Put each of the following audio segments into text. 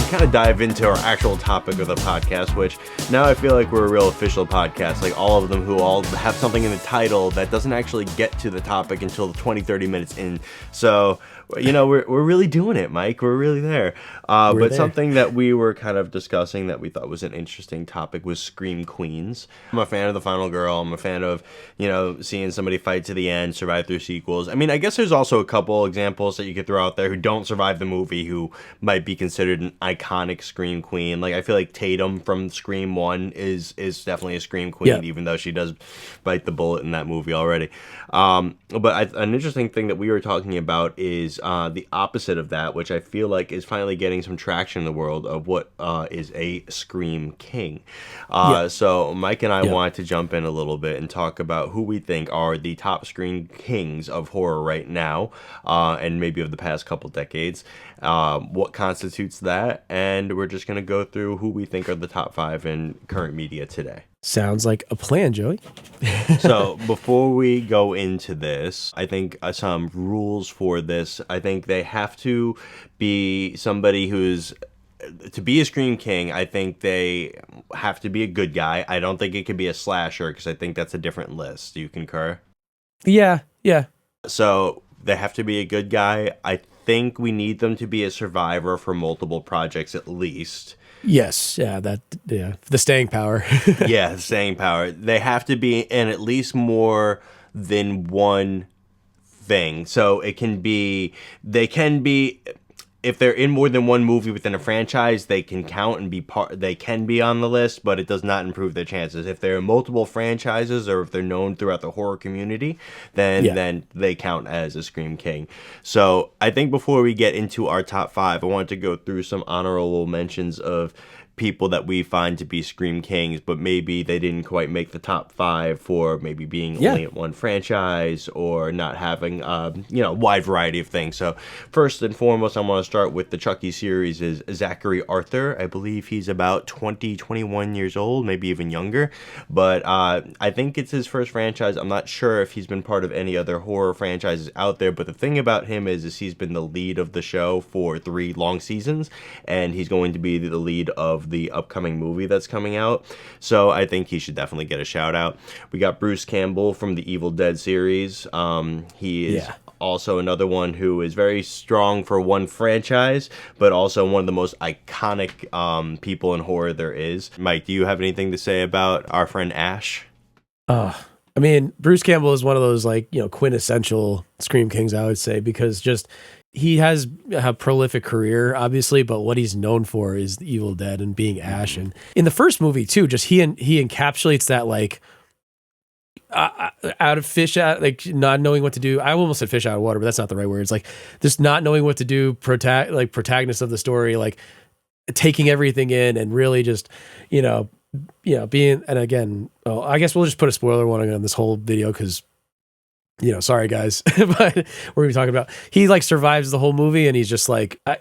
kind of dive into our actual topic of the podcast, which now I feel like we're a real official podcast, like all of them who all have something in the title that doesn't actually get to the topic until 20, 30 minutes in. So, you know, we're really doing it, Mike. We're really there. But something that we were kind of discussing that we thought was an interesting topic was Scream Queens. I'm a fan of The Final Girl. I'm a fan of, you know, seeing somebody fight to the end, survive through sequels. I mean, I guess there's also a couple examples that you could throw out there who don't survive the movie who might be considered an iconic Scream Queen. Like, I feel like Tatum from Scream 1 is definitely a Scream Queen, even though she does bite the bullet in that movie already. But an interesting thing that we were talking about is the opposite of that, which I feel like is finally getting some traction in the world of what is a Scream King. So Mike and I wanted to jump in a little bit and talk about who we think are the top Scream Kings of horror right now, and maybe of the past couple decades. What constitutes that, and we're just going to go through who we think are the top 5 in current media today. Sounds like a plan, Joey. So before we go into this, I think some rules for this. I think they have to be somebody who's, to be a Scream King, I think they have to be a good guy. I don't think it could be a slasher because I think that's a different list. Do you concur? Yeah. So they have to be a good guy. I think we need them to be a survivor for multiple projects at least. Yes, the staying power. Yeah, the staying power. They have to be in at least more than one thing. So they can be, if they're in more than one movie within a franchise, they can count and they can be on the list, but it does not improve their chances. If they're in multiple franchises or if they're known throughout the horror community, then they count as a Scream King. So I think before we get into our top 5, I wanted to go through some honorable mentions of people that we find to be Scream Kings, but maybe they didn't quite make the top 5 for maybe being only at one franchise or not having a wide variety of things. So first and foremost, I want to start with the Chucky series is Zachary Arthur. I believe he's about 21 years old, maybe even younger, but I think it's his first franchise. I'm not sure if he's been part of any other horror franchises out there, but the thing about him is he's been the lead of the show for 3 long seasons, and he's going to be the lead of the upcoming movie that's coming out. So I think he should definitely get a shout out. We got Bruce Campbell from the Evil Dead series. He is also another one who is very strong for one franchise, but also one of the most iconic people in horror there is. Mike, do you have anything to say about our friend Ash? I mean, Bruce Campbell is one of those quintessential Scream Kings, I would say, because he has a prolific career, obviously, but what he's known for is the Evil Dead and being Ash. And in the first movie too, just he encapsulates that out of fish out, not knowing what to do. I almost said fish out of water, but that's not the right word. It's just not knowing what to do. Protagonist of the story, taking everything in and really just being. And again, I guess we'll just put a spoiler warning on this whole video because. Sorry guys, but we're gonna be talking about, he survives the whole movie and he's just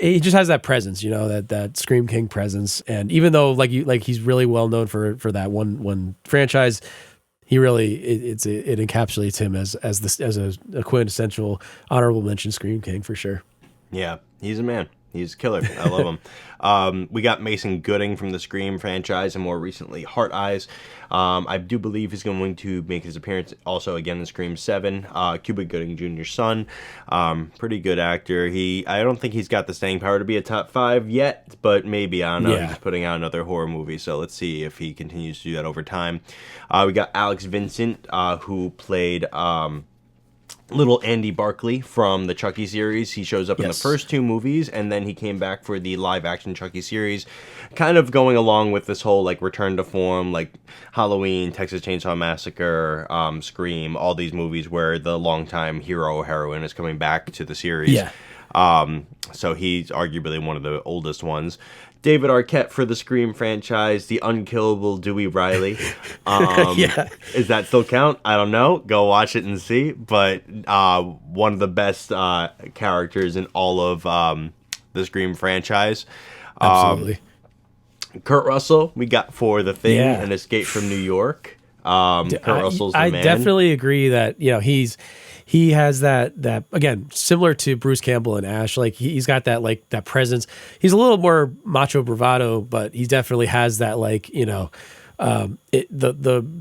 he just has that presence, that Scream King presence. And even though he's really well known for that one franchise, he really, it encapsulates him as a quintessential honorable mention Scream King for sure. Yeah, he's a man. He's a killer. I love him. We got Mason Gooding from the Scream franchise and more recently Heart Eyes. I do believe he's going to make his appearance also again in Scream 7. Cuba Gooding Jr.'s son. Pretty good actor. I don't think he's got the staying power to be a top 5 yet, but maybe. I don't know. He's putting out another horror movie, so let's see if he continues to do that over time. We got Alex Vincent, who played... little Andy Barkley from the Chucky series. He shows up in the first 2 movies, and then he came back for the live-action Chucky series, kind of going along with this whole, return to form, Halloween, Texas Chainsaw Massacre, Scream, all these movies where the longtime hero or heroine is coming back to the series. Yeah. So he's arguably one of the oldest ones. David Arquette for the Scream franchise, the unkillable Dewey Riley. Is that still count? I don't know. Go watch it and see. But one of the best characters in all of the Scream franchise. Absolutely. Kurt Russell, we got for The Thing and Escape from New York. Kurt Russell's the I man. definitely agree that he has that again, similar to Bruce Campbell and Ash. Like he's got that like that presence. He's a little more macho bravado, but he definitely has that like the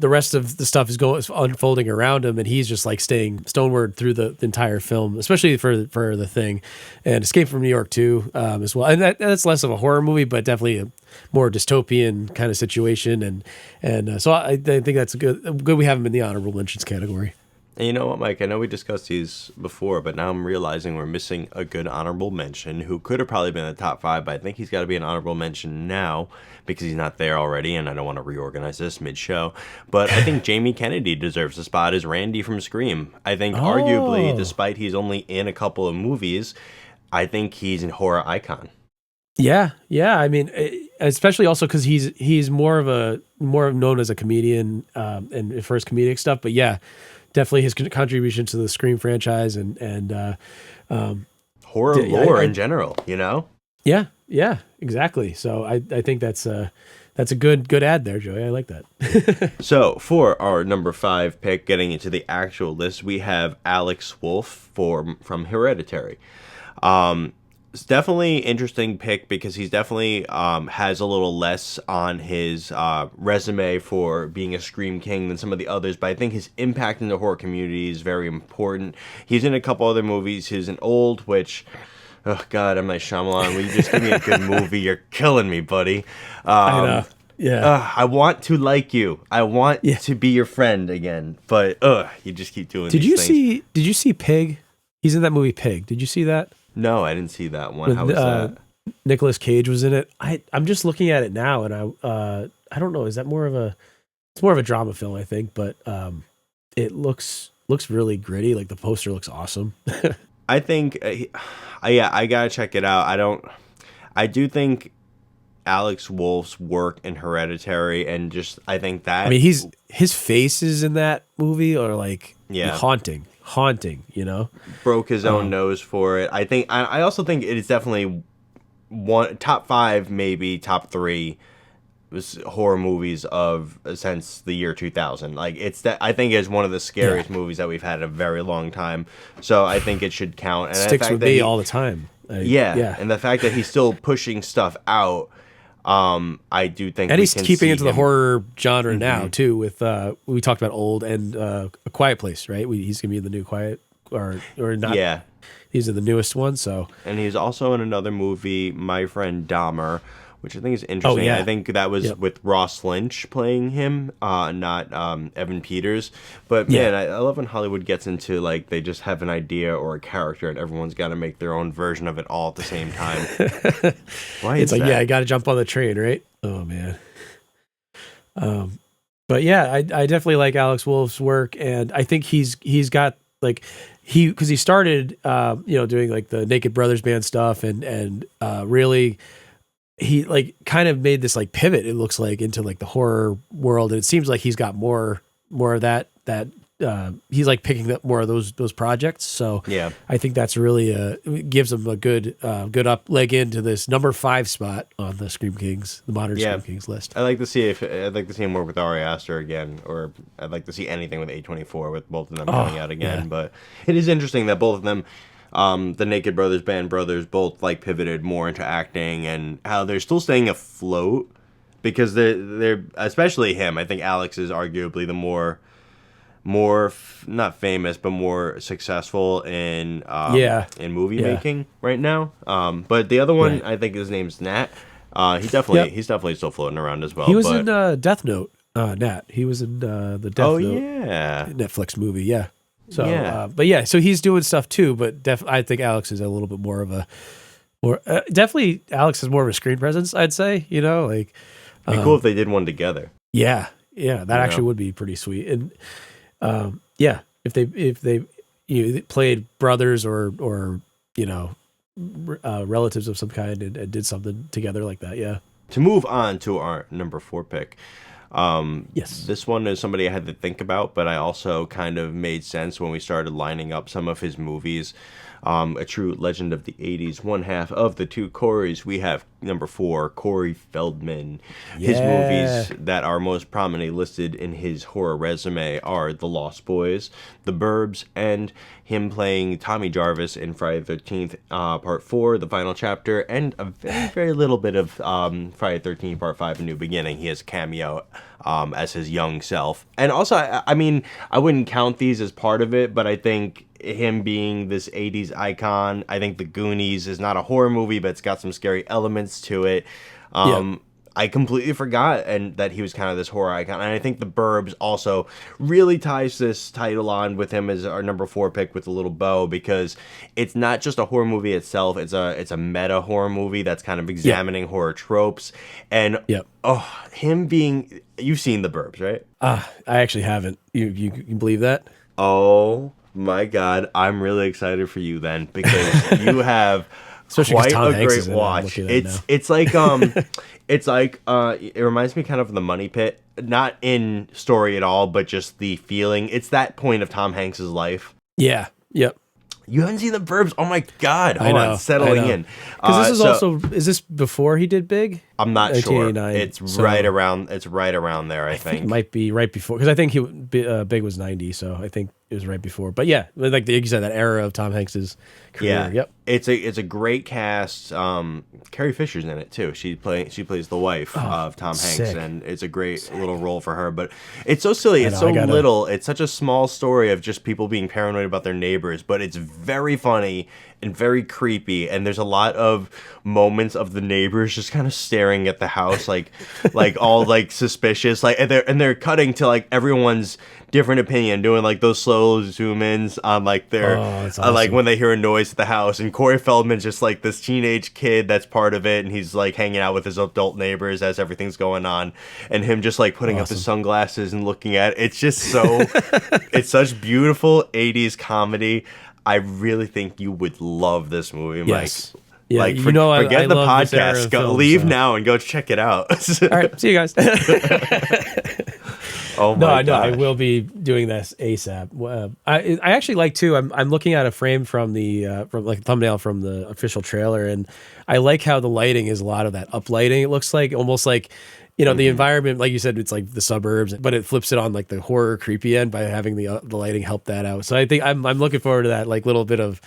rest of the stuff is unfolding around him, and he's just like staying stoneward through the entire film, especially for the Thing, and Escape from New York too, as well. And that's less of a horror movie, but definitely a more dystopian kind of situation. And so I think that's good. We have him in the honorable mentions category. And you know what, Mike? I know we discussed these before, but now I'm realizing we're missing a good honorable mention who could have probably been in the top 5, but I think he's got to be an honorable mention now because he's not there already, and I don't want to reorganize this mid-show. But I think Jamie Kennedy deserves a spot as Randy from Scream. I think arguably, despite he's only in a couple of movies, I think he's a horror icon. Yeah. I mean, especially also because he's more known as a comedian and for his comedic stuff. But yeah, definitely his contribution to the Scream franchise and horror lore in general. Yeah, exactly. So I think that's a good ad there, Joey. I like that. So for our number 5 pick, getting into the actual list, we have Alex Wolff from Hereditary. It's definitely interesting pick because he's definitely has a little less on his resume for being a Scream King than some of the others, but I think his impact in the horror community is very important. He's in a couple other movies. He's in Old, which, oh God, M. Night Shyamalan, will you just give me a good movie? You're killing me, buddy. I know. Yeah. I want to like you. I want to be your friend again, but you just keep doing these things. Did you see Pig? He's in that movie Pig. Did you see that? No, I didn't see that one. How was that? Nicolas Cage was in it. I'm just looking at it now, and I don't know. Is that it's more of a drama film, I think, but it looks really gritty. Like the poster looks awesome. I think, I gotta check it out. I do think Alex Wolff's work in Hereditary, and just I think that I mean his faces in that movie are like haunting, broke his own nose for it. I also think it is definitely top 5, maybe top 3 horror movies of since the year 2000. Like I think it's one of the scariest movies that we've had in a very long time. So I think it should count. And sticks with me all the time. And the fact that he's still pushing stuff out. I do think, and he's keeping into the horror genre now too. With we talked about Old and A Quiet Place, right? He's gonna be in the new Quiet or not? Yeah, he's in the newest one. So, and he's also in another movie, My Friend Dahmer, which I think is interesting. I think that was with Ross Lynch playing him, not Evan Peters. But man, I love when Hollywood gets into like they just have an idea or a character, and everyone's got to make their own version of it all at the same time. Why? It's like I got to jump on the train, right? Oh man. But yeah, I definitely like Alex Wolff's work, and I think he's got like because he started doing like the Naked Brothers Band stuff and really. He like kind of made this like pivot, it looks like, into like the horror world, and it seems like he's got more of that he's like picking up more of those projects. So yeah, I think that's really gives him a good up leg into this number 5 spot on the Scream Kings, the modern Scream Kings list. I'd like to see him work with Ari Aster again, or I'd like to see anything with A24 with both of them coming out again. Yeah. But it is interesting that both of them, the Naked Brothers Band brothers, both like pivoted more into acting, and how they're still staying afloat because they're especially him. I think Alex is arguably the more not famous but more successful in movie making right now. But the other one, I think his name's Nat. He's definitely still floating around as well. He was in Death Note. Nat. He was in the Death Note Netflix movie. Yeah. So, so he's doing stuff too, but I think Alex is a little bit more of a definitely Alex has more of a screen presence, I'd say, like it'd be cool if they did one together. Yeah. That actually would be pretty sweet. And, if they played brothers or relatives of some kind and did something together like that. Yeah. To move on to our number 4 pick. Yes, this one is somebody I had to think about, but I also kind of made sense when we started lining up some of his movies. A true legend of the 80s, one half of the two Coreys. We have number 4, Corey Feldman. His Yeah. movies that are most prominently listed in his horror resume are The Lost Boys, The Burbs, and him playing Tommy Jarvis in Friday the 13th, Part 4, The Final Chapter, and a very, very little bit of Friday the 13th, Part 5, A New Beginning. He has a cameo as his young self. And also, I mean, I wouldn't count these as part of it, but I think him being this 80s icon, I think The Goonies is not a horror movie, but it's got some scary elements to it. I completely forgot and that he was kind of this horror icon. And I think The Burbs also really ties this title on with him as our number 4 pick with a little bow, because it's not just a horror movie itself. It's a meta horror movie that's kind of examining horror tropes. And him being, you've seen The Burbs, right? I actually haven't. You believe that? Oh my God, I'm really excited for you then, because you have Especially quite Tom a Hanks great is in it. watch. I'm looking at it now. It's like it reminds me kind of The Money Pit, not in story at all, but just the feeling. It's that point of Tom Hanks's life. Yeah. Yep. You haven't seen The Burbs? Oh my God! I know. Settling in. Because this is is this before he did Big? I'm not sure. 1989, It's so right around. It's right around there. I think it might be right before, because I think Big was 90, so I think it was right before. But yeah, like you said, that era of Tom Hanks's career. Yeah. Yep. It's a great cast. Carrie Fisher's in it too. She plays the wife of Tom Hanks, sick. and it's a great little role for her. But it's so silly. It's so little. It's such a small story of just people being paranoid about their neighbors, but it's very funny and very creepy. And there's a lot of moments of the neighbors just kind of staring at the house, like all like suspicious, like and they're cutting to like everyone's different opinion, doing like those slow zoom ins on like their like when they hear a noise at the house. And Corey Feldman's just like this teenage kid that's part of it, and he's like hanging out with his adult neighbors as everything's going on, and him just like putting up his sunglasses and looking at it. It's just so it's such beautiful 80s comedy. I really think you would love this movie, Mike. Yes. Yeah, like, forget I the podcast. Leave now and go check it out. All right, see you guys. Oh my no, I will be doing this ASAP. I actually like too. I'm looking at a frame from the from like a thumbnail from the official trailer, and I like how the lighting is a lot of that uplighting. It looks like almost like, you know, the environment, like you said, it's like the suburbs, but it flips it on like the horror creepy end by having the lighting help that out. So I think I'm looking forward to that, like little bit of,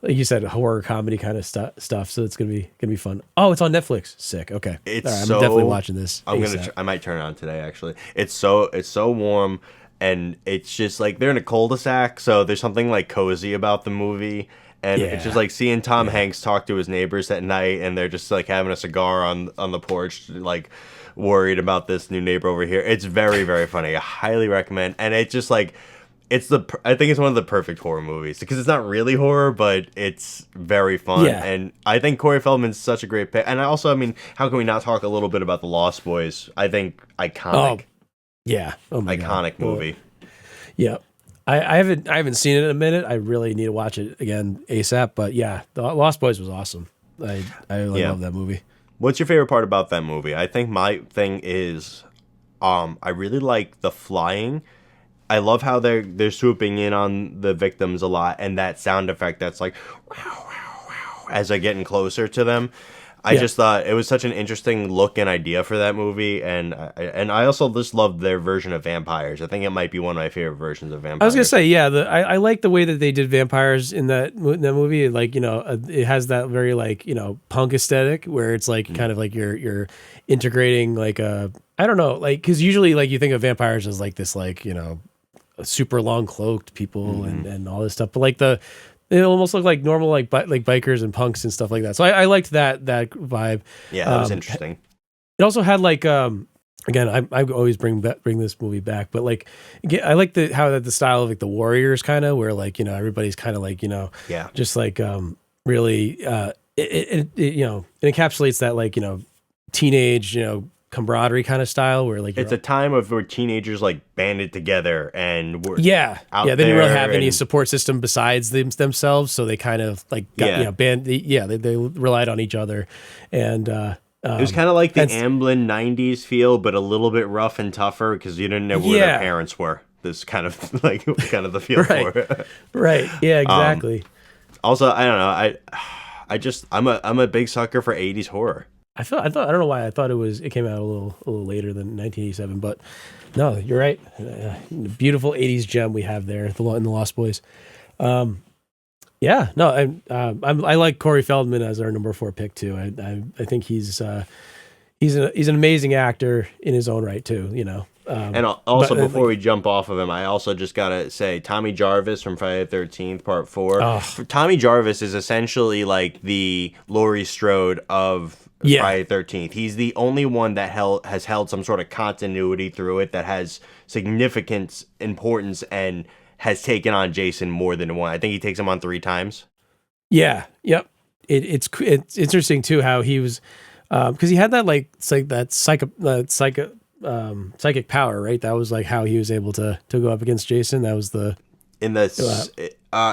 like you said, horror comedy kind of stuff. So it's gonna be fun. Oh, it's on Netflix. Sick. Okay, it's all right, I'm so, definitely watching this. I might turn it on today. Actually, it's so warm, and it's just like they're in a cul-de-sac, so there's something like cozy about the movie. And it's just like seeing Tom Hanks talk to his neighbors at night, and they're just like having a cigar on the porch, like worried about this new neighbor over here. It's very, very funny. I highly recommend. And it's just like, I think it's one of the perfect horror movies, because it's not really horror, but it's very fun. Yeah. And I think Corey Feldman's such a great pick. And I mean, how can we not talk a little bit about The Lost Boys? I think iconic. Oh, yeah. Oh my iconic God. movie. Yeah. I haven't seen it in a minute. I really need to watch it again ASAP. But yeah, The Lost Boys was awesome. I love that movie. What's your favorite part about that movie? I think my thing is, I really like the flying. I love how they're swooping in on the victims a lot, and that sound effect that's like, wow, wow, wow, as they're getting closer to them. I just thought it was such an interesting look and idea for that movie, and I also just loved their version of vampires. I think it might be one of my favorite versions of vampires. I was gonna say, yeah, I like the way that they did vampires in that movie. Like, you know, it has that very like, you know, punk aesthetic where it's like kind of like you're integrating like I don't know, like, because usually like you think of vampires as like this, like, you know, super long cloaked people and all this stuff, but like they almost look like normal, like bikers and punks and stuff like that. So I liked that vibe. Yeah, that was interesting. It also had like again, I always bring this movie back, but like I like how the style of like the Warriors kind of, where like, you know, everybody's kind of like, you know, just like really it you know, it encapsulates that like, you know, teenage, you know, camaraderie kind of style where like it's a time of where teenagers like banded together and were they didn't really have any support system besides themselves, so they kind of like got, you know, they relied on each other. And it was kind of like the Amblin 90s feel, but a little bit rough and tougher, because you didn't know who their parents were. This kind of like kind of the feel for it. Right. Yeah, exactly. Also, I don't know, I'm a big sucker for 80s horror. I don't know why I thought it came out a little later than 1987, but no, you're right. Beautiful 80s gem we have there, in the Lost Boys. Yeah, no, I like Corey Feldman as our number 4 pick too. I think he's an amazing actor in his own right too. You know. And also, before we jump off of him, I also just gotta say Tommy Jarvis from Friday the 13th Part 4. Tommy Jarvis is essentially like the Laurie Strode of Friday the 13th. He's the only one that has held some sort of continuity through it, that has significant importance and has taken on Jason more than one. I think he takes him on 3 times. Yeah. Yep. It's interesting too how he was, because he had that psychic power, right? That was like how he was able to go up against Jason. That was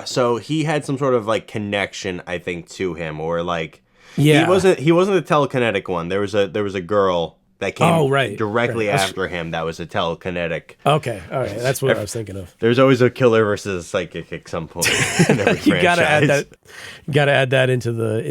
so he had some sort of like connection, I think, to him, or like he wasn't the telekinetic one. There was a girl that came directly after him that was a telekinetic. Okay, all right, that's what I was thinking of. There's always a killer versus a psychic at some point in every franchise. You gotta add that into the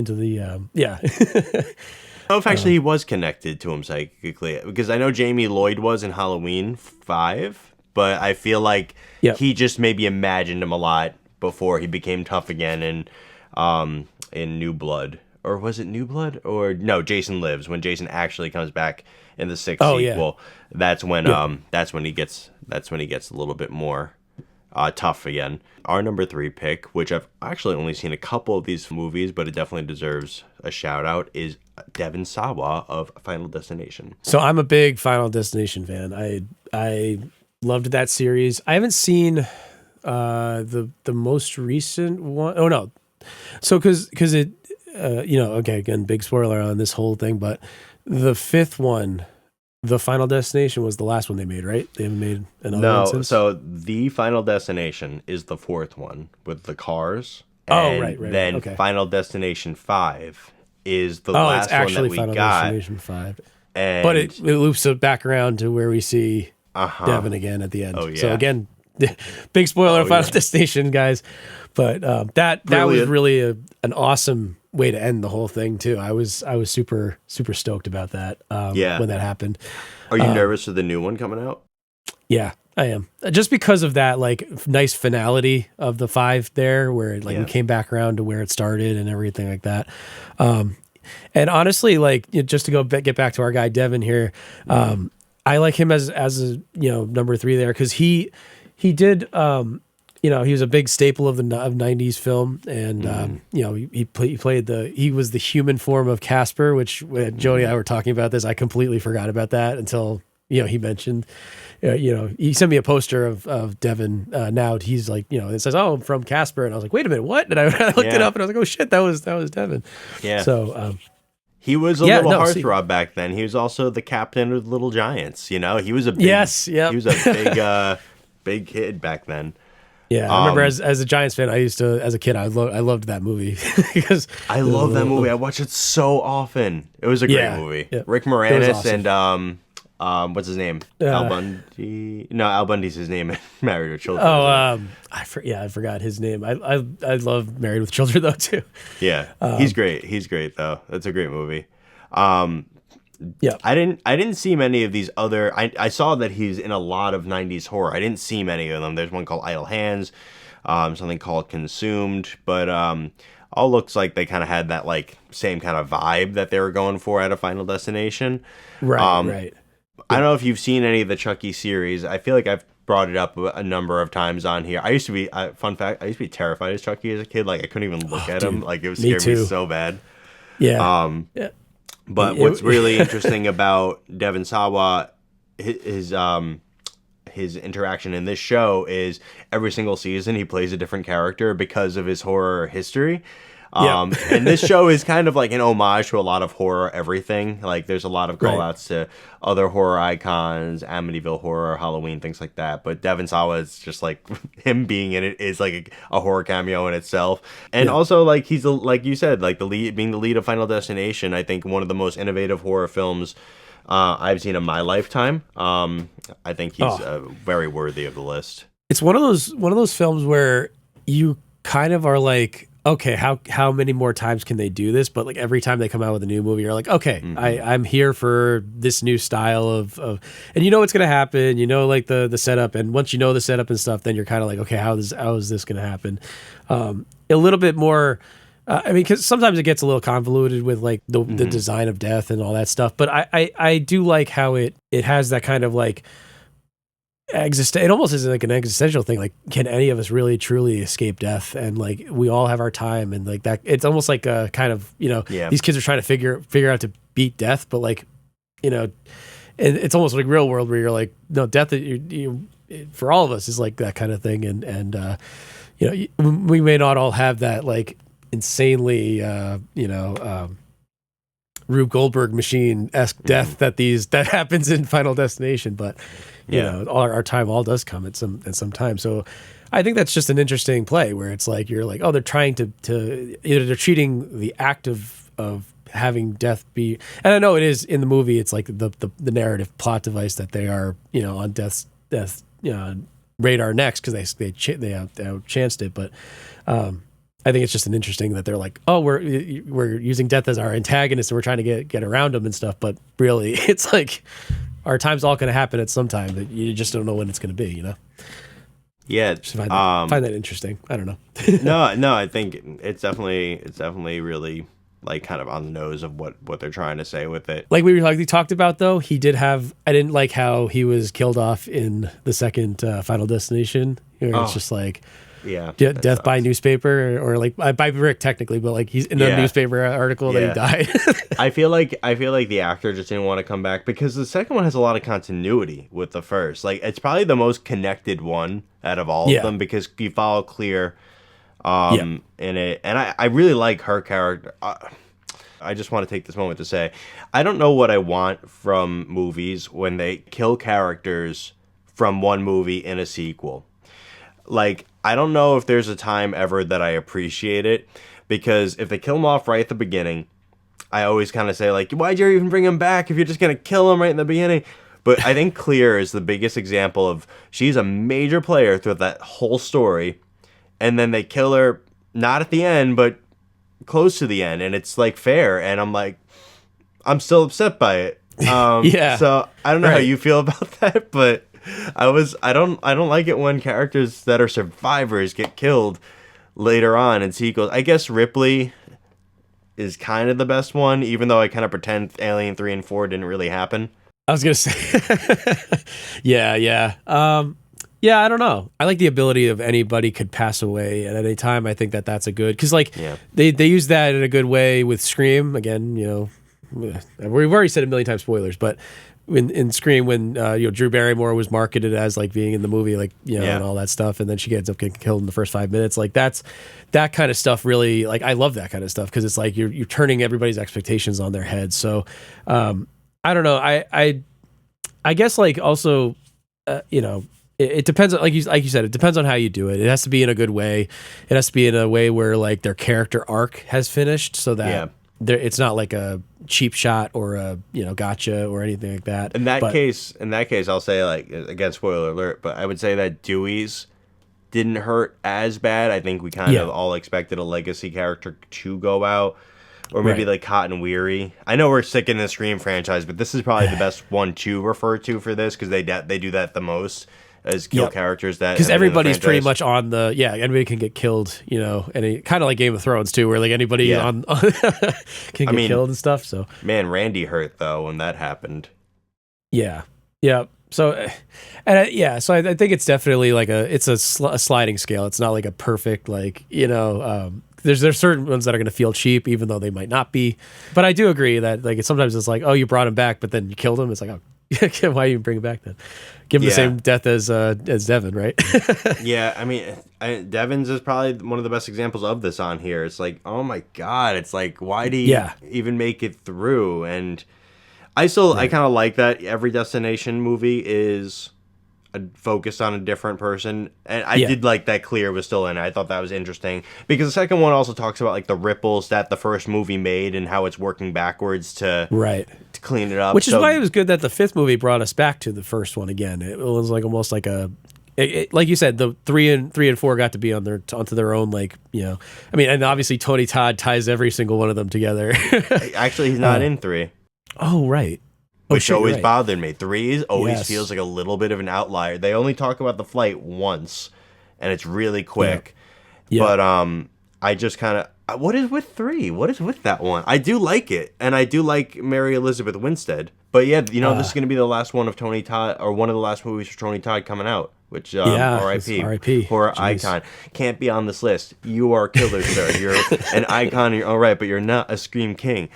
yeah. I don't know if actually he was connected to him psychically, because I know Jamie Lloyd was in Halloween 5, but I feel like he just maybe imagined him a lot before he became tough again in New Blood. Or was it New Blood? Or no, Jason Lives, when Jason actually comes back in the 6th sequel. That's when he gets a little bit more tough again. Our number 3 pick, which I've actually only seen a couple of these movies, but it definitely deserves a shout out, is Devon Sawa of Final Destination. So I'm a big Final Destination fan. I loved that series. I haven't seen the most recent one. Oh no, so because it okay, again, big spoiler on this whole thing, but the 5th one, the Final Destination, was the last one they made, right? They haven't made another one since? So the Final Destination is the 4th one with the cars. Right. Then okay. Final Destination 5 is the last one that we Final got. Destination 5. But it loops it back around to where we see Devon again at the end. Oh, yeah. So again, big spoiler, Final Destination, guys. But that was really an awesome way to end the whole thing too. I was super stoked about that when that happened. Are you nervous for the new one coming out? Yeah, I am. Just because of that like nice finality of the 5 there, where we came back around to where it started and everything like that. And honestly, like just to get back to our guy Devon here, I like him as a number 3 there, because he did he was a big staple of the 90s film, and he was the human form of Casper, which when Jody and I were talking about this, I completely forgot about that until he mentioned. He sent me a poster of Devon. Now he's like, it says, "Oh, I'm from Casper," and I was like, "Wait a minute, what?" And I looked it up, and I was like, "Oh shit, that was Devon." Yeah. So he was a little heartthrob back then. He was also the captain of the Little Giants. He was a big, he was a big kid back then. Yeah, I remember as a Giants fan, I used to, as a kid, I loved that movie because I love that movie. I watch it so often. It was a great movie. Yeah. Rick Moranis awesome. And what's his name? Al Bundy. No, Al Bundy's his name. Married with Children. I forgot his name. I love Married with Children though too. Yeah, he's great. He's great though. That's a great movie. Yeah, I didn't see many of these other. I saw that he's in a lot of 90s horror. I didn't see many of them. There's one called Idle Hands, something called Consumed, but all looks like they kind of had that like same kind of vibe that they were going for at a Final Destination. Right, right. I don't know if you've seen any of the Chucky series. I feel like I've brought it up a number of times on here. I used to be fun fact. I used to be terrified of Chucky as a kid. Like I couldn't even look at him. Like it was scared me so bad. Yeah. But what's really interesting about Devon Sawa, his interaction in this show is every single season he plays a different character because of his horror history. And this show is kind of like an homage to a lot of horror everything. Like there's a lot of call outs to other horror icons, Amityville Horror, Halloween, things like that. But Devon Sawa is just like him being in it is like a horror cameo in itself. And also like he's like you said, like being the lead of Final Destination, I think one of the most innovative horror films I've seen in my lifetime. I think he's very worthy of the list. It's one of those films where you kind of are like okay, how many more times can they do this? But like every time they come out with a new movie, you're like, okay, I'm here for this new style of and you know what's gonna happen, you know, like the setup, and once you know the setup and stuff, then you're kind of like, okay, how is this gonna happen? A little bit more. I mean, because sometimes it gets a little convoluted with like the design of death and all that stuff. But I do like how it has that kind of like it almost is like an existential thing. Like, can any of us really truly escape death? And like, we all have our time, and like that. It's almost like a kind of, you know, these kids are trying to figure out to beat death, but like, you know, and it's almost like real world where you're like, no, death. For all of us is like that kind of thing, and you know, we may not all have that like insanely Rube Goldberg machine-esque death that happens in Final Destination, but you know, our time all does come at some time. So I think that's just an interesting play where it's like you're like, oh, they're trying to you know, they're treating the act of having death be, and I know it is in the movie, it's like the narrative plot device that they are, you know, on death radar next because they chanced it, but I think it's just an interesting that they're like, oh, we're using death as our antagonist and we're trying to get around them and stuff, but really it's like our time's all going to happen at some time, but you just don't know when it's going to be, you know? Yeah, just find that interesting. I don't know. no, I think it's definitely really like kind of on the nose of what they're trying to say with it. Like we talked about though, I didn't like how he was killed off in the second Final Destination. It's just like, death by newspaper or like by brick technically, but like he's in a newspaper article that he died. I feel like the actor just didn't want to come back because the second one has a lot of continuity with the first. Like it's probably the most connected one out of all of them because you follow Clear in it, and I really like her character. I just want to take this moment to say I don't know what I want from movies when they kill characters from one movie in a sequel. Like, I don't know if there's a time ever that I appreciate it, because if they kill him off right at the beginning, I always kind of say, like, why'd you even bring him back if you're just going to kill him right in the beginning? But I think Clear is the biggest example of she's a major player throughout that whole story, and then they kill her, not at the end, but close to the end, and it's, like, fair, and I'm like, I'm still upset by it. So I don't know how you feel about that, but I don't like it when characters that are survivors get killed later on in sequels. I guess Ripley is kind of the best one, even though I kind of pretend Alien 3 and 4 didn't really happen. I was gonna say yeah. I don't know. I like the ability of anybody could pass away at any time. I think that's a good, because like they use that in a good way with Scream. Again, you know, we've already said a million times spoilers, but in Scream, when Drew Barrymore was marketed as like being in the movie, like, you know, and all that stuff, and then she ends up getting killed in the first 5 minutes. Like that kind of stuff really, like, I love that kind of stuff because it's like you're turning everybody's expectations on their heads. So I don't know. I guess like also you know, it depends on, like you said, it depends on how you do it. It has to be in a good way. It has to be in a way where like their character arc has finished, so that it's not like a cheap shot or a, you know, gotcha or anything like that. In that case, I'll say, like, again, spoiler alert, but I would say that Dewey's didn't hurt as bad. I think we kind of all expected a legacy character to go out, or maybe like Cotton Weary. I know we're sick in the Scream franchise, but this is probably the best one to refer to for this because they do that the most. As kill characters that, because everybody's pretty much on the anybody can get killed, you know, and kind of like Game of Thrones too, where like anybody on can get killed and stuff. So man, Randy hurt though when that happened. So so I think it's definitely like a sliding scale. It's not like a perfect, like, you know, there's certain ones that are going to feel cheap even though they might not be. But I do agree that like sometimes it's like, oh, you brought him back, but then you killed him. It's like, oh, why you bring him back then? Give him the same death as Devin, right? I mean, Devin's is probably one of the best examples of this on here. It's like, oh my god, it's like, why do you even make it through? And I kind of like that every Destination movie is focused on a different person, and I did like that Clear was still in it. I thought that was interesting because the second one also talks about like the ripples that the first movie made and how it's working backwards to clean it up, which is why it was good that the fifth movie brought us back to the first one again. It was like almost like like you said, the three and four got to be onto their own, like, I mean, and obviously Tony Todd ties every single one of them together. Actually, he's not in 3. Oh, right. Which always right. bothered me. 3 always feels like a little bit of an outlier. They only talk about the flight once, and it's really quick. Yeah. But I just kind of... What is with 3? What is with that one? I do like it, and I do like Mary Elizabeth Winstead. But yeah, this is going to be the last one of Tony Todd, or one of the last movies for Tony Todd coming out. Which, R.I.P. Horror icon. Can't be on this list. You are a killer, sir. You're an icon. You're all right, but you're not a Scream King.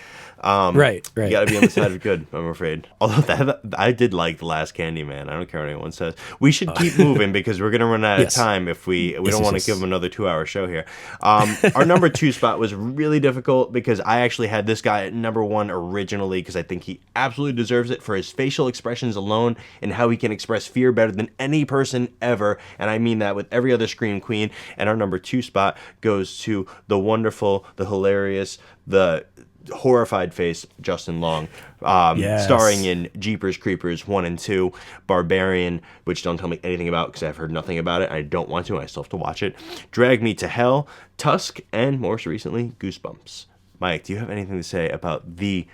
Right. You got to be on the side of good, I'm afraid. Although I did like The Last Candyman. I don't care what anyone says. We should keep moving because we're going to run out of time if we don't want to give them another 2-hour show here. Our number 2 spot was really difficult because I actually had this guy at number 1 originally because I think he absolutely deserves it for his facial expressions alone and how he can express fear better than any person ever. And I mean that with every other Scream Queen. And our number 2 spot goes to the wonderful, the hilarious, the horrified face Justin Long, starring in Jeepers Creepers 1 and 2, Barbarian, which don't tell me anything about because I've heard nothing about it. I don't want to. I still have to watch it. Drag Me to Hell, Tusk, and most recently, Goosebumps. Mike, do you have anything to say about the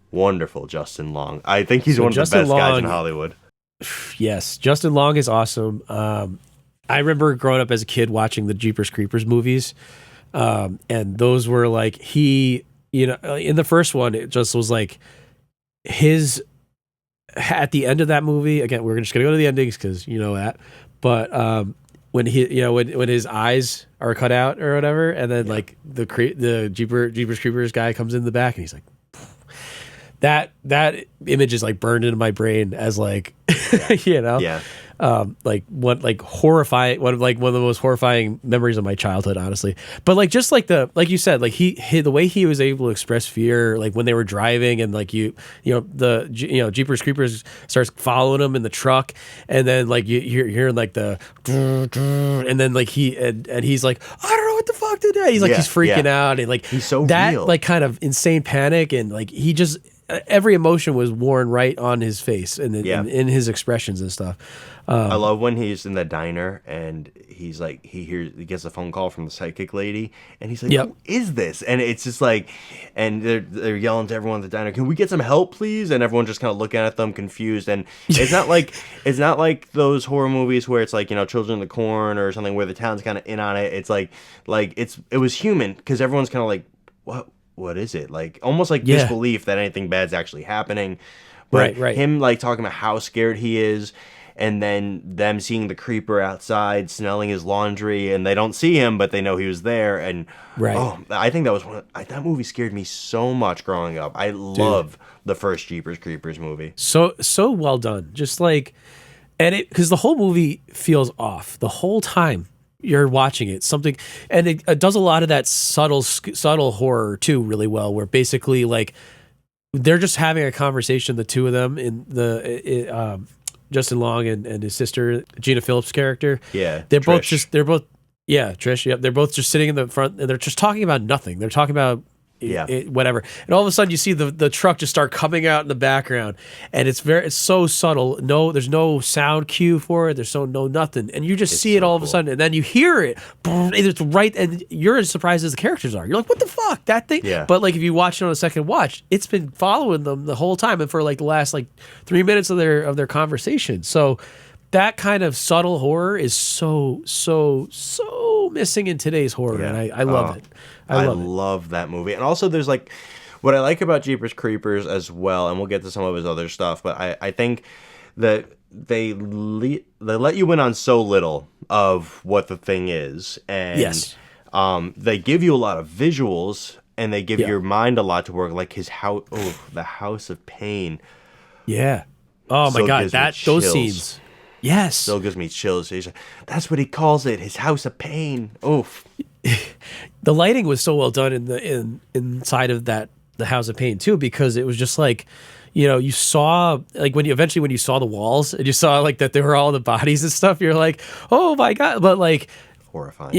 wonderful Justin Long? I think he's one of the best guys in Hollywood. Yes, Justin Long is awesome. I remember growing up as a kid watching the Jeepers Creepers movies, and those were like in the first one, it just was like at the end of that movie, again, we're just going to go to the endings because you know that, but when when his eyes are cut out or whatever, and then like the Jeepers Creepers guy comes in the back and he's like, that image is like burned into my brain as like, horrifying, one of the most horrifying memories of my childhood, honestly. But like, just like like you said, like the way he was able to express fear, like when they were driving and like Jeepers Creepers starts following him in the truck, and then like you're hearing like the and then like he's like, I don't know what the fuck to do. He's like, he's freaking out, and like he's so that real. Like kind of insane panic, and like he just every emotion was worn right on his face and in his expressions and stuff. I love when he's in the diner and he's like, he gets a phone call from the psychic lady and he's like, who is this? And it's just like, and they're yelling to everyone at the diner, can we get some help, please? And everyone just kind of looking at them confused. And it's not like those horror movies where it's like, Children of the Corn or something where the town's kind of in on it. It's like it was human because everyone's kind of like, what is it? Like almost like disbelief that anything bad's actually happening. But right. Him like talking about how scared he is, and then them seeing the creeper outside smelling his laundry, and they don't see him, but they know he was there. And I think that was that movie scared me so much growing up. I love the first Jeepers Creepers movie. So well done. Just like, and because the whole movie feels off the whole time you're watching it, something, and it does a lot of that subtle horror too really well, where basically like they're just having a conversation, the two of them, in the Justin Long and his sister Gina Phillips' character. They're both Trish. Yep, they're both just sitting in the front and they're just talking about nothing. They're talking about whatever, and all of a sudden you see the truck just start coming out in the background, and it's so subtle. There's no sound cue for it. There's no nothing, and you just see it all of a sudden, and then you hear it. And it's right, and you're as surprised as the characters are. You're like, what the fuck, that thing? Yeah. But like if you watch it on a second watch, it's been following them the whole time, and for like the last like 3 minutes of their conversation. So that kind of subtle horror is so missing in today's horror, and I love it. I love that movie. And also there's like, what I like about Jeepers Creepers as well, and we'll get to some of his other stuff, but I think that they let you in on so little of what the thing is, and they give you a lot of visuals, and they give your mind a lot to work, like his house, the House of Pain. Yeah. Oh my God, those scenes. Yes. Still gives me chills. That's what he calls it, his House of Pain. Oof. The lighting was so well done inside of the House of Pain too, because it was just like, you saw like when you saw the walls and you saw like that they were all the bodies and stuff, you're like, oh my God. But like horrifying.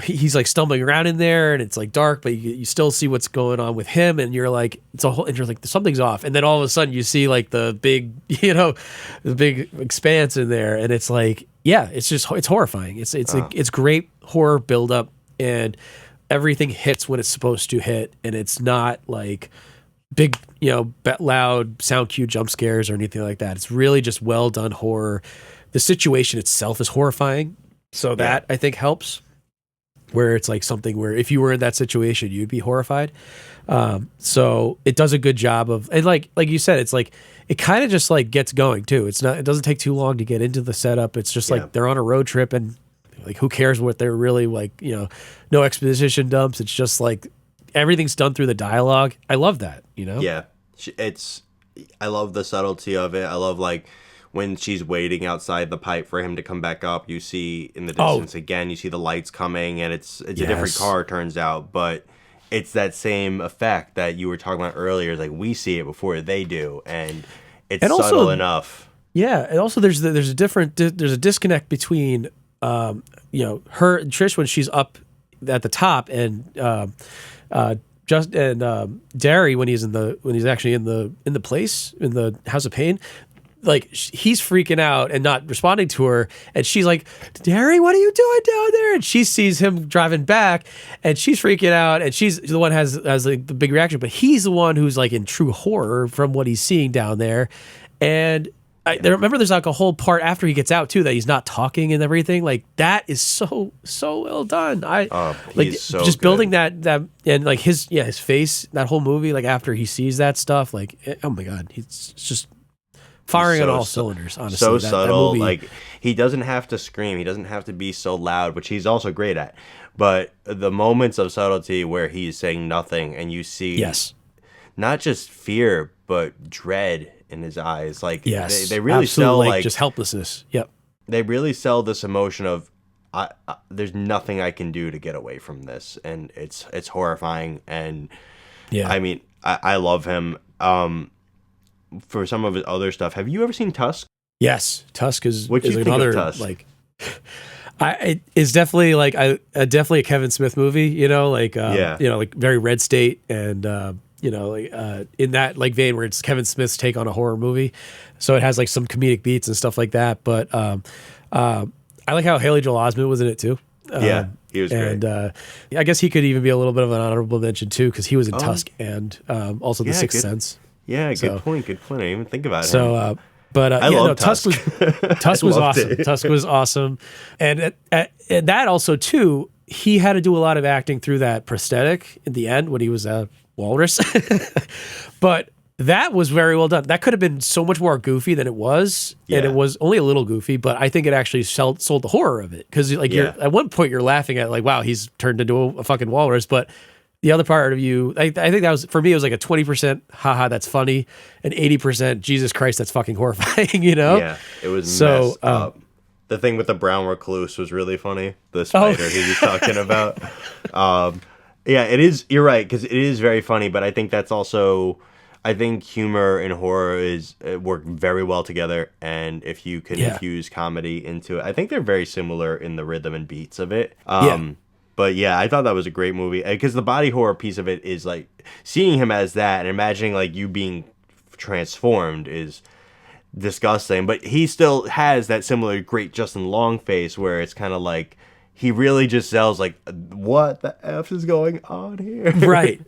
He's like stumbling around in there, and it's like dark, but you still see what's going on with him, and you're like, something's off, and then all of a sudden you see like the big, the big expanse in there, and it's like, yeah, it's horrifying. It's great horror buildup, and everything hits when it's supposed to hit, and it's not like big, loud sound cue jump scares or anything like that. It's really just well done horror. The situation itself is horrifying, so that I think helps. Where it's like something where if you were in that situation, you'd be horrified. So it does a good job of, and like you said, it's like it kind of just like gets going too. It doesn't take too long to get into the setup. It's just like they're on a road trip, and like who cares what they're really like, no exposition dumps. It's just like everything's done through the dialogue. I love that, Yeah, I love the subtlety of it. I love like when she's waiting outside the pipe for him to come back up. You see in the distance again, you see the lights coming, and it's a different car, turns out, but it's that same effect that you were talking about earlier. Like we see it before they do, and it's subtle enough. Yeah, and also there's a disconnect between her and Trish when she's up at the top, and Derry when he's actually in the place in the House of Pain. Like he's freaking out and not responding to her, and she's like, "Derry, what are you doing down there?" And she sees him driving back, and she's freaking out, and she's the one has like the big reaction, but he's the one who's like in true horror from what he's seeing down there. And I remember there's like a whole part after he gets out too that he's not talking and everything. Like that is so well done. He's so just good. building that and like his face, that whole movie, like after he sees that stuff, like oh my god, he's just firing on all cylinders, honestly. So subtle. That movie, like he doesn't have to scream. He doesn't have to be so loud, which he's also great at. But the moments of subtlety where he's saying nothing and you see not just fear, but dread in his eyes. Like they really sell like just helplessness. Yep. They really sell this emotion of there's nothing I can do to get away from this. And it's horrifying. And I mean, I love him. For some of his other stuff, have you ever seen Tusk? Yes, Tusk is What do you another think of Tusk? Like. It's definitely like definitely a Kevin Smith movie, like like very Red State, and in that like vein where it's Kevin Smith's take on a horror movie, so it has like some comedic beats and stuff like that. But I like how Haley Joel Osment was in it too. He was great. And I guess he could even be a little bit of an honorable mention too, because he was in Tusk and also The Sixth Sense. Yeah, good point. I didn't even think about it. So, I love Tusk. Tusk was awesome. Tusk was awesome, and that also too, he had to do a lot of acting through that prosthetic in the end when he was a walrus. But that was very well done. That could have been so much more goofy than it was, and it was only a little goofy. But I think it actually sold the horror of it, because like you're at one point you're laughing at like, wow, he's turned into a fucking walrus, but the other part of you, I think that was, for me, it was like a 20% haha, that's funny, and 80% Jesus Christ, that's fucking horrifying, Yeah, it was messed up. The thing with the brown recluse was really funny. The spider he was talking about. It is, you're right, because it is very funny, but I think that's also, I think humor and horror work very well together, and if you can infuse comedy into it, I think they're very similar in the rhythm and beats of it. But I thought that was a great movie, because the body horror piece of it is like seeing him as that and imagining like you being transformed is disgusting. But he still has that similar great Justin Long face where it's kind of like he really just sells like, what the F is going on here?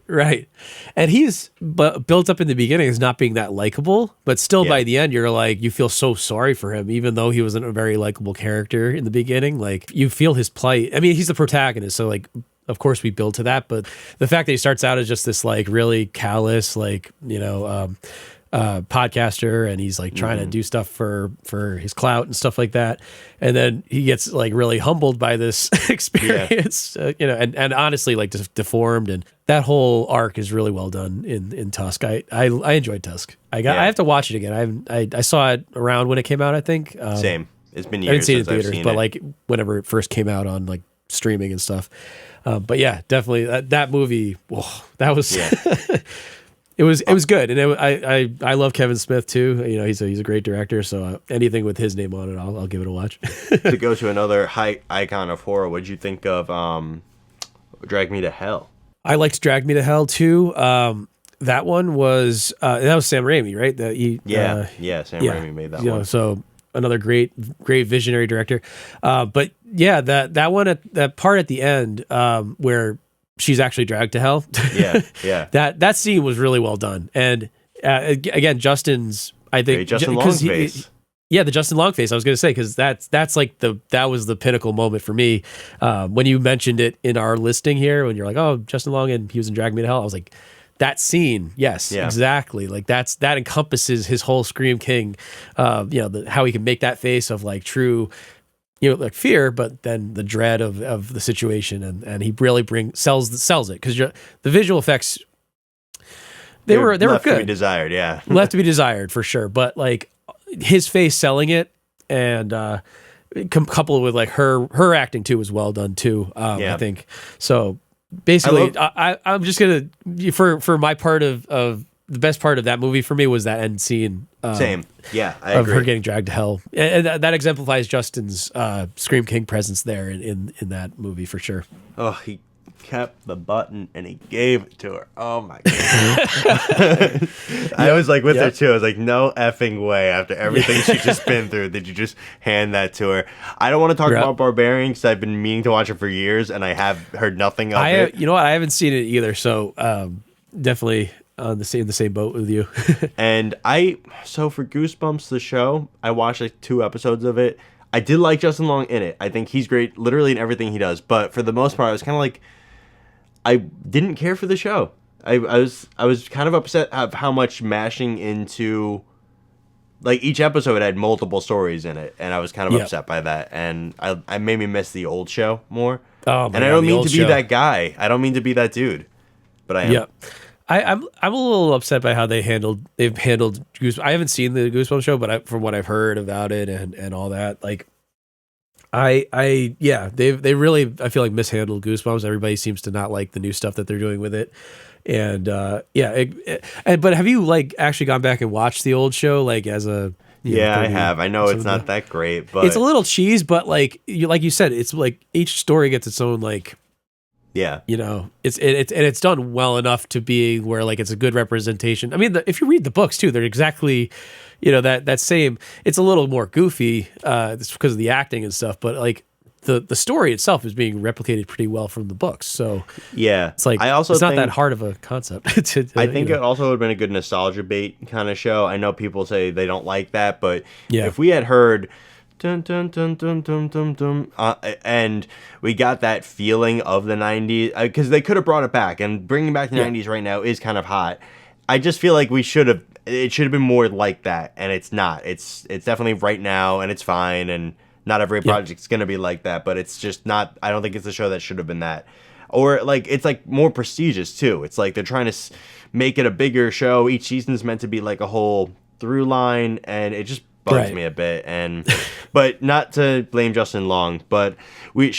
Right. And he's built up in the beginning as not being that likable, but still by the end, you're like, you feel so sorry for him, even though he wasn't a very likable character in the beginning. Like you feel his plight. I mean, he's the protagonist, so like, of course we build to that, but the fact that he starts out as just this like really callous, like, podcaster, and he's like trying to do stuff for his clout and stuff like that, and then he gets like really humbled by this experience, and honestly like just deformed, and that whole arc is really well done in Tusk. I enjoyed Tusk. I have to watch it again. I saw it around when it came out, I think. Same. It's been years. I didn't see it in since theaters, but like whenever it first came out on like streaming and stuff. But yeah, definitely that movie. Whoa, that was. it was good, and I love Kevin Smith too. You know, he's a great director, so anything with his name on it, I'll give it a watch. To go to another high icon of horror, what'd you think of Drag Me to Hell? I liked Drag Me to Hell too. That one was that was Sam Raimi, right? Sam Raimi made that one. So another great visionary director. But yeah, that one that part at the end where she's actually dragged to hell. Yeah. That scene was really well done. And again, Justin's, I think, Justin Longface. Yeah, the Justin Long face. I was going to say, because that's like that was the pinnacle moment for me when you mentioned it in our listing here. When you're like, oh, Justin Long and he was in Drag Me to Hell. I was like, that scene, yes, exactly. Like that encompasses his whole Scream King. How he can make that face of like true, like fear, but then the dread of the situation, and he really sells it because the visual effects. They were good. Left to be desired, yeah. Left to be desired for sure, but like. His face selling it, and coupled with like her acting too was well done too. I think so. Basically, I'm just gonna for my part of the best part of that movie for me was that end scene. Same, yeah, I of agree. her getting dragged to hell, and that exemplifies Justin's Scream King presence there in that movie for sure. Oh, he kept the button and he gave it to her. Oh my god. I was like with her too. I was like, no effing way. After everything she's just been through, did you just hand that to her? I don't want to talk about Barbarian because I've been meaning to watch it for years and I have heard nothing of it. You know what? I haven't seen it either, so definitely in the same boat with you. And so for Goosebumps the show, I watched like 2 episodes of it. I did like Justin Long in it. I think he's great literally in everything he does, but for the most part I was kind of like I didn't care for the show. I was kind of upset of how much mashing into, like, each episode had multiple stories in it, and I was kind of upset by that, and I made me miss the old show more. Oh, and I don't mean to be that guy. I don't mean to be that dude, but I am. Yeah, I'm a little upset by how they've handled Goosebumps. I haven't seen the Goosebumps show, but from what I've heard about it and all that, like. They really, I feel like, mishandled Goosebumps. Everybody seems to not like the new stuff that they're doing with it, and but have you like actually gone back and watched the old show like as a I have. I know it's not that great, but it's a little cheese. But like you said, it's like each story gets its own like it's done well enough to be where like it's a good representation. I mean, if you read the books too, they're exactly. That same, it's a little more goofy, it's because of the acting and stuff, but like the story itself is being replicated pretty well from the books. So yeah, it's like, it's not that hard of a concept. I think it also would have been a good nostalgia bait kind of show. I know people say they don't like that, but if we had heard dun dun dun dun dun dun dun, and we got that feeling of the 90s, because they could have brought it back, and bringing back the 90s right now is kind of hot. I just feel like it should have been more like that, and it's not. It's definitely right now, and it's fine, and not every project's gonna be like that, but it's just not. I don't think it's a show that should have been that, or like it's like more prestigious too. It's like they're trying to make it a bigger show. Each season's meant to be like a whole through line, and it just bugs me a bit. And but not to blame Justin Long, but I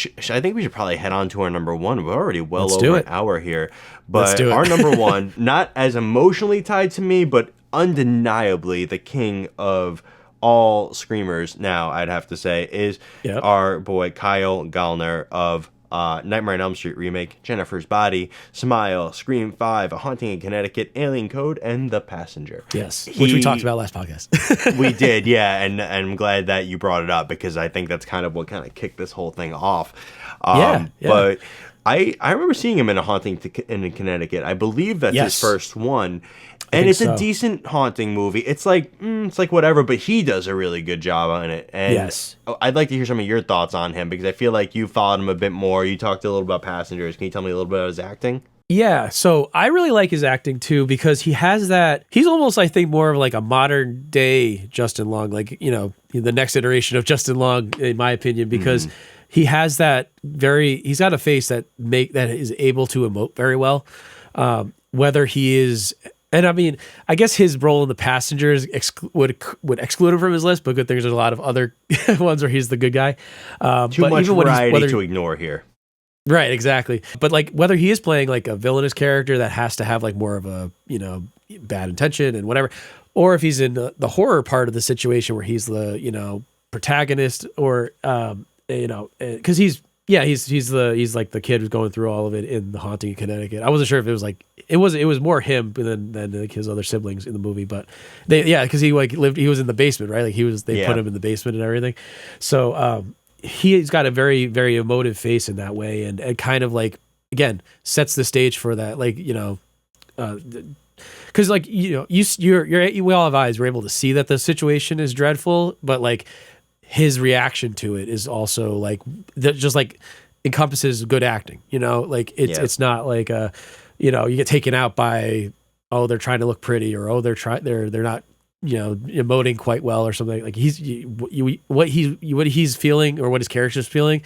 think we should probably head on to our number one. We're already over an hour here, but our number one, not as emotionally tied to me, but undeniably the king of all screamers now, I'd have to say, is our boy Kyle Gallner of Nightmare on Elm Street remake, Jennifer's Body, Smile, Scream 5, A Haunting in Connecticut, Alien Code, and The Passenger. Yes, which we talked about last podcast. We did, yeah, and I'm glad that you brought it up because I think that's kind of what kind of kicked this whole thing off. But I remember seeing him in A Haunting in Connecticut. I believe that's his first one. And it's a decent haunting movie. It's like whatever, but he does a really good job on it. And I'd like to hear some of your thoughts on him because I feel like you followed him a bit more. You talked a little about Passengers. Can you tell me a little bit about his acting? Yeah, so I really like his acting too because he has that. He's almost, I think, more of like a modern day Justin Long, like the next iteration of Justin Long, in my opinion, because he has that he's got a face that is able to emote very well, whether he is. And I mean, I guess his role in The Passengers would exclude him from his list, but good thing there's a lot of other ones where he's the good guy. Too much variety to ignore here. Right, exactly. But like whether he is playing like a villainous character that has to have like more of a, bad intention and whatever, or if he's in the horror part of the situation where he's the, protagonist, or cuz he's like the kid who's going through all of it in The Haunting in Connecticut. I wasn't sure if it was like it was more him than like his other siblings in the movie, but cuz he like he was in the basement, right? Like they put him in the basement and everything. So he's got a very, very emotive face in that way, and kind of like, again, sets the stage for that, like, because like, we all have eyes, we're able to see that the situation is dreadful, but like his reaction to it is also like just like encompasses good acting, like it's not like you get taken out by, oh, they're trying to look pretty, or oh, they're not emoting quite well or something. Like what he's feeling, or what his character's feeling,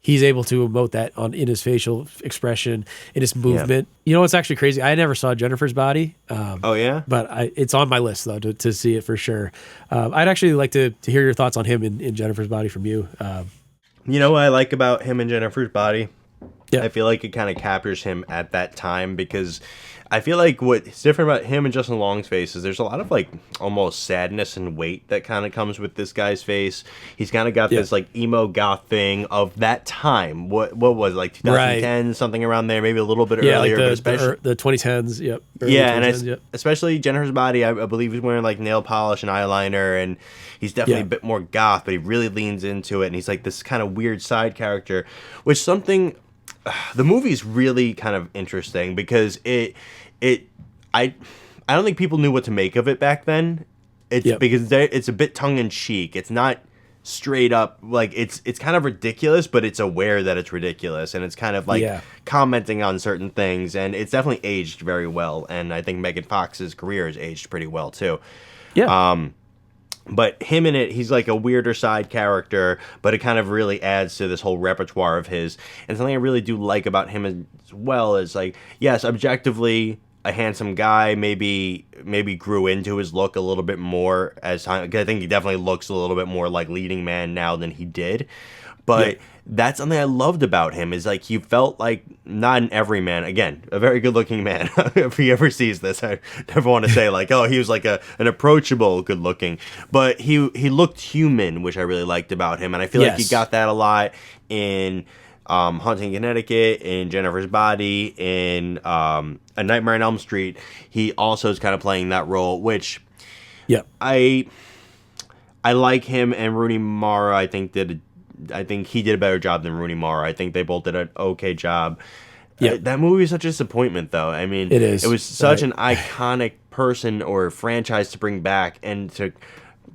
he's able to emote that in his facial expression, in his movement. It's actually crazy. I never saw Jennifer's Body. Oh yeah, but it's on my list though to see it for sure. I'd actually like to hear your thoughts on him in Jennifer's Body from you. You know what I like about him in Jennifer's Body? Yeah. I feel like it kind of captures him at that time, because I feel like what's different about him and Justin Long's face is there's a lot of like almost sadness and weight that kind of comes with this guy's face. He's kind of got this like emo goth thing of that time. What was it, like 2010, something around there, maybe a little bit earlier, like but especially the 2010s. Yep. And especially Jennifer's Body, I believe he's wearing like nail polish and eyeliner, and he's definitely a bit more goth, but he really leans into it, and he's like this kind of weird side character, which the movie's really kind of interesting because I don't think people knew what to make of it back then. Because it's a bit tongue in cheek. It's not straight up like it's kind of ridiculous, but it's aware that it's ridiculous, and it's kind of like commenting on certain things, and it's definitely aged very well. And I think Megan Fox's career has aged pretty well too. Yeah. But him in it, he's like a weirder side character, but it kind of really adds to this whole repertoire of his. And something I really do like about him as well is like, yes, objectively a handsome guy, maybe grew into his look a little bit more as time. I think he definitely looks a little bit more like leading man now than he did. But that's something I loved about him, is like he felt like not an everyman. Again, a very good looking man. If he ever sees this, I never want to say like, oh, he was like an approachable good looking, but he looked human, which I really liked about him. And I feel like he got that a lot in Haunting in Connecticut, in Jennifer's Body, in A Nightmare on Elm Street. He also is kind of playing that role, which I like him. And Rooney Mara, I think he did a better job than Rooney Mara. I think they both did an okay job. Yeah, that movie is such a disappointment, though. I mean, it is. It was such an iconic person or franchise to bring back, and to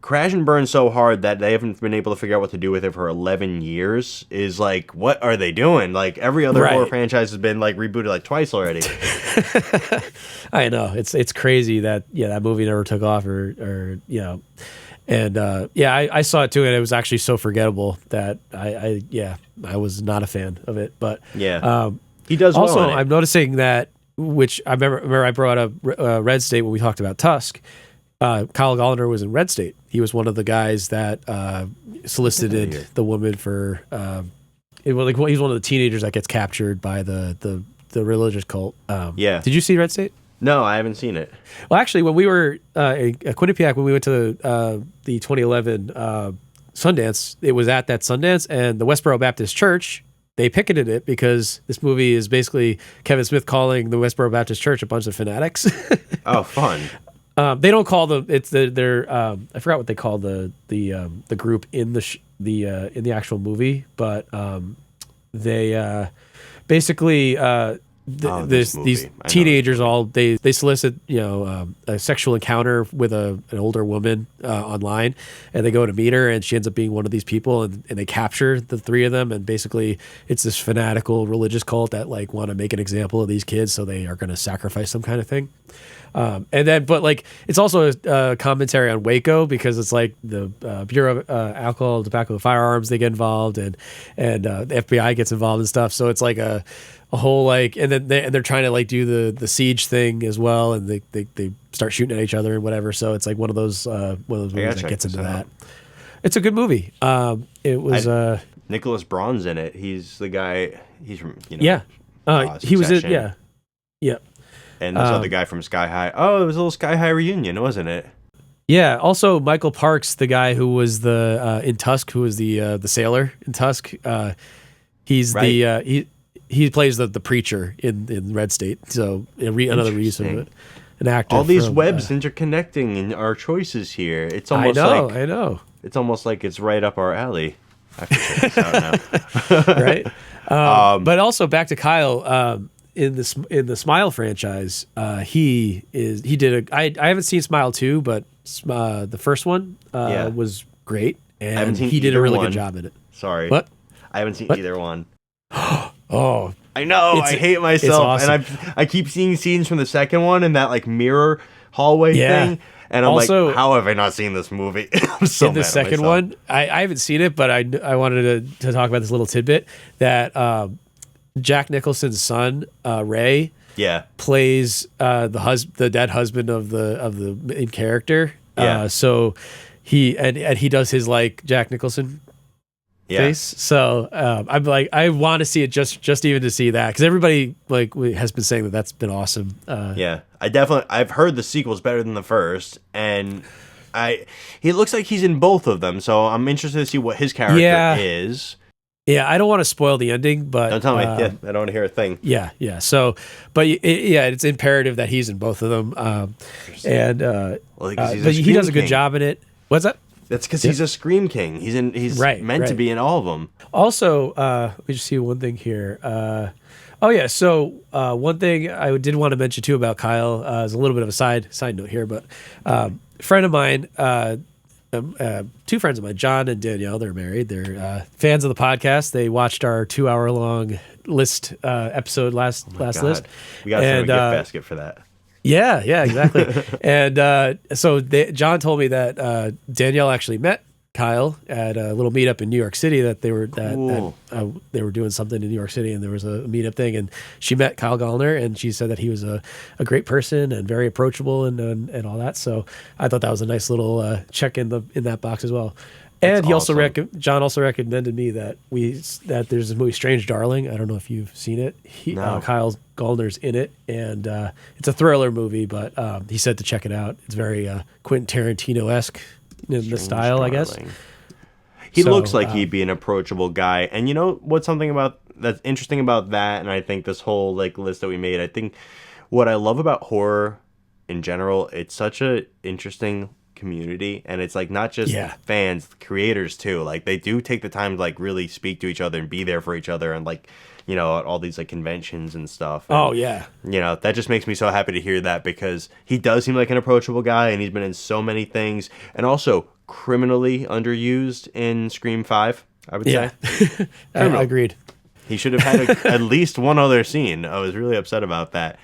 crash and burn so hard that they haven't been able to figure out what to do with it for 11 years is like, what are they doing? Like, every other horror franchise has been like rebooted like twice already. I know, it's crazy that that movie never took off, or And I saw it too, and it was actually so forgettable that I was not a fan of it. But he does well also. in it. I'm noticing that, which I remember I brought up Red State when we talked about Tusk. Kyle Gallner was in Red State. He was one of the guys that solicited the woman for. He's one of the teenagers that gets captured by the religious cult. Did you see Red State? No, I haven't seen it. Well, actually, when we were at Quinnipiac, when we went to the 2011 Sundance, it was at that Sundance, and the Westboro Baptist Church, they picketed it because this movie is basically Kevin Smith calling the Westboro Baptist Church a bunch of fanatics. Oh, fun. They don't call them. It's their. I forgot what they call the group in the actual movie, but they basically. These teenagers they solicit a sexual encounter with an older woman online, and they go to meet her, and she ends up being one of these people, and they capture the three of them, and basically it's this fanatical religious cult that like want to make an example of these kids, so they are going to sacrifice some kind of thing. But like it's also a commentary on Waco, because it's like the Bureau of Alcohol, Tobacco, and Firearms, they get involved, and the FBI gets involved and stuff. So it's like a whole like, and then they're trying to like do the siege thing as well, and they start shooting at each other and whatever. So it's like one of those movies that gets into that. It's a good movie. It was Nicholas Braun's in it. He's the guy. He's from Yeah. He was it. Succession. Yeah. Yeah. And this other guy from Sky High. Oh, it was a little Sky High reunion, wasn't it? Yeah. Also, Michael Parks, the guy who was the in Tusk, who was the sailor in Tusk. He's Right. he plays the preacher in Red State. So another reuse of it. An actor. All these from, webs interconnecting in our choices here. It's I almost I know. It's almost like it's right up our alley. I have to check this out now. Right. But also back to Kyle. In the Smile franchise, he did I haven't seen Smile 2, but the first one was great, and he did a really good job in it. Sorry. What? I haven't seen either one. Oh, I know. I hate myself, awesome. and I keep seeing scenes from the second one in that like mirror hallway thing, and I'm Also, like, how have I not seen this movie? I'm so in the mad at second myself. one, I haven't seen it, but I wanted to talk about this little tidbit that Jack Nicholson's son Ray Yeah. plays the dead husband of the main character. Yeah. So he does his like Jack Nicholson face. So I'm like, I want to see it just even to see that, because everybody like has been saying that's been awesome. Yeah, I've heard the sequel's better than the first, and he looks like he's in both of them, so I'm interested to see what his character is. Yeah, I don't want to spoil the ending, but Don't tell me. I don't want to hear a thing. Yeah. So, but it's imperative that he's in both of them, and but he does a good job in it. What's that? That's because he's a Scream King. He's meant to be in all of them. Also, let me just see one thing here. So one thing I did want to mention too about Kyle is a little bit of a side note here, but a friend of mine, two friends of mine, John and Danielle, they're married. They're fans of the podcast. They watched our 2-hour long list episode last list. We got to send a gift basket for that. Yeah, exactly. And so John told me that Danielle actually met Kyle at a little meetup in New York City. That they were they were doing something in New York City, and there was a meetup thing, and she met Kyle Gallner, and she said that he was a great person and very approachable and all that. So I thought that was a nice little check in that box as well. And he also John also recommended me that there's this movie Strange Darling. I don't know if you've seen it. Kyle Gallner's in it, and it's a thriller movie, but he said to check it out. It's very Quentin Tarantino-esque in the style, Darling. I guess. He looks like he'd be an approachable guy. And you know what's something that's interesting about that, and I think this whole like list that we made, I think what I love about horror in general, it's such a interesting community, and it's like not just fans, creators too. Like they do take the time to like really speak to each other and be there for each other, and like, you know, at all these like conventions and stuff. And, you know, that just makes me so happy to hear that, because he does seem like an approachable guy, and he's been in so many things, and also criminally underused in Scream 5, I would say. I agreed. He should have had at least one other scene. I was really upset about that.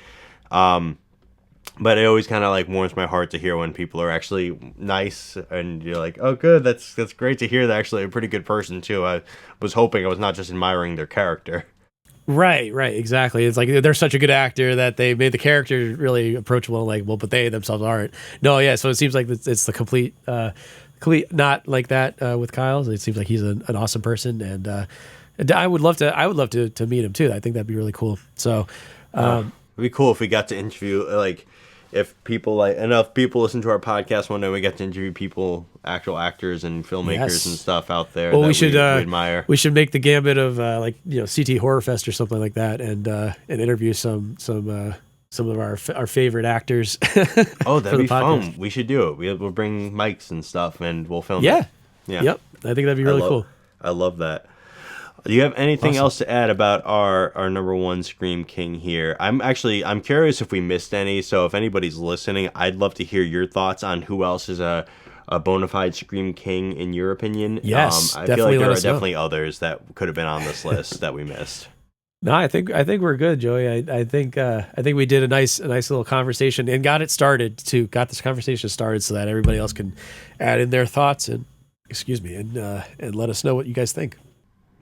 But it always kind of like warms my heart to hear when people are actually nice, and you're like, oh, good, that's great to hear. They're actually a pretty good person too. I was hoping I was not just admiring their character. Right, exactly. It's like they're such a good actor that they made the character really approachable. Like, well, but they themselves aren't. No, yeah. So it seems like it's the complete not like that with Kyle. It seems like he's an awesome person, and I would love to meet him too. I think that'd be really cool. So it'd be cool if we got to interview like. If people like enough people listen to our podcast one day, we get to interview actual actors and filmmakers and stuff out there. Well, that we should we admire. We should make the gambit of CT Horror Fest or something like that, and interview some of our favorite actors. Oh, that'd be fun. We should do it. We'll bring mics and stuff, and we'll film. Yeah. Yep. I think that'd be really cool. I love that. Do you have anything else to add about our number one Scream King here? I'm curious if we missed any. So if anybody's listening, I'd love to hear your thoughts on who else is a bona fide Scream King in your opinion. Yes, I feel like there are definitely others that could have been on this list that we missed. No, I think we're good, Joey. I think we did a nice little conversation and got this conversation started so that everybody else can add in their thoughts and let us know what you guys think.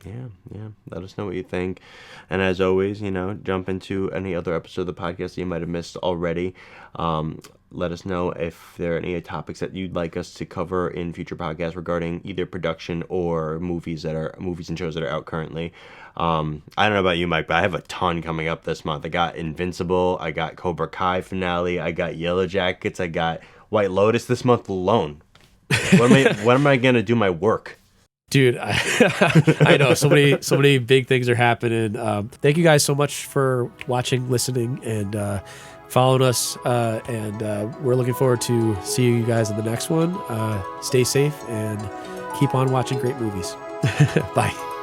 Yeah. Let us know what you think. And as always, jump into any other episode of the podcast that you might have missed already. Let us know if there are any topics that you'd like us to cover in future podcasts regarding either production or movies and shows that are out currently. I don't know about you, Mike, but I have a ton coming up this month. I got Invincible, I got Cobra Kai finale, I got Yellow Jackets, I got White Lotus this month alone. When am I gonna do my work? Dude, I know so many big things are happening. Thank you guys so much for watching, listening, and following us. And we're looking forward to seeing you guys in the next one. Stay safe and keep on watching great movies. Bye.